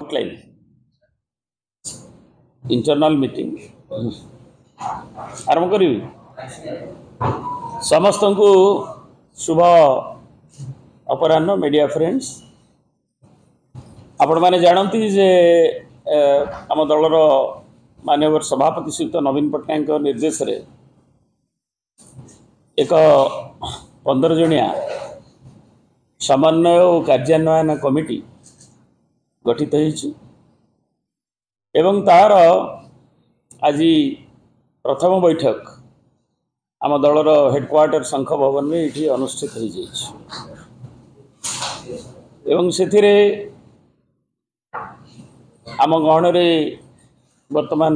Outline internal meeting आरंभ करी समस्त को शुभ अपराह्न मीडिया फ्रेंड्स आपण मैंने जानती जे आम दलर माननीय सभापति श्रीयुक्त नवीन पट्टनायक निर्देश रे एक 15 जणिया समन्वय और कार्यान्वयन कमिटी गठित होइछि एवं तार आज प्रथम बैठक आम दलर हेडक्वार्टर शंख भवन में ये अनुष्ठित हो जाइछि एवं से आम गहन वर्तमान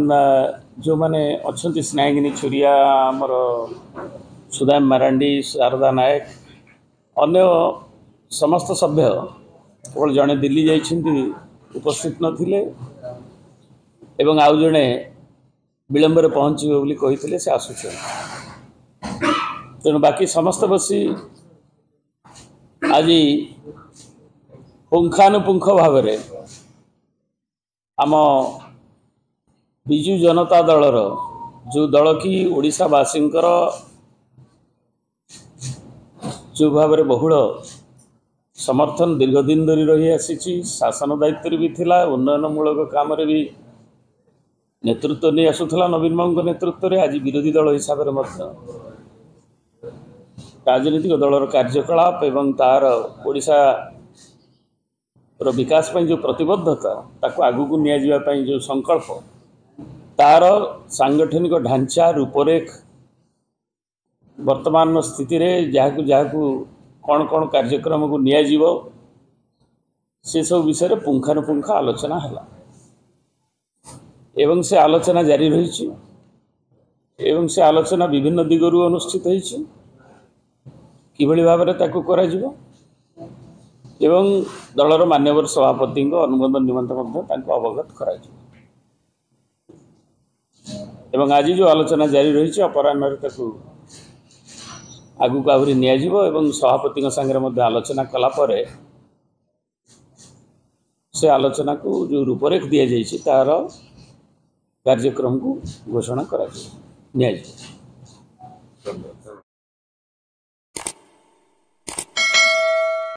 जो माने अच्छी स्नेहिनी छुरिया आमर सुदाम मारांडी शारदा नायक अन्य समस्त सभ्य केवल जड़े दिल्ली जाइछन्ति उपस्थित नथिले एवं आउ जड़े विलंबर पहुँचे बोली कही से आसुचे तेणु बाकी समस्त बसी आज पुंखानुपुंख भाव आम बिजु जनता दलर जो दल की ओडिशावासी जो भाव बहुल समर्थन दीर्घदिन धरी रही आसी शासन दायित्व भी थिला उन्नयनमूलक काम भी नेतृत्व नहीं आसूला नवीन बाबू नेतृत्व में आज विरोधी दल हिसाब से राजनीतिक दलर कार्यकलाप एवं तार ओडिशा विकास पर जो प्रतिबद्धता ताको आगु को निया जिबा पई जो संकल्प तार सांगठनिक ढांचा रूपरेख वर्तमान स्थिति रे जहाँ कौन कौन कार्यक्रम को निया जीवो से सब विषय पुंखानुपुंख आलोचना है एवं से आलोचना जारी रही एवं से आलोचना विभिन्न दिगरु अनुष्ठित होइछि किभଳି भाबरे ताको करा जिवो एवं दलर मान्यवर सभापति अनुमोदन निमंत्रण अवगत करा जिवो एवं आज जो आलोचना जारी रही अपराह्न आगु को आहरी नियाजिबो एवं सभापति संगे आलोचना कलापर से आलोचना को जो रूपरेख दि जाइए तार कार्यक्रम को घोषणा करा नियाजिबो।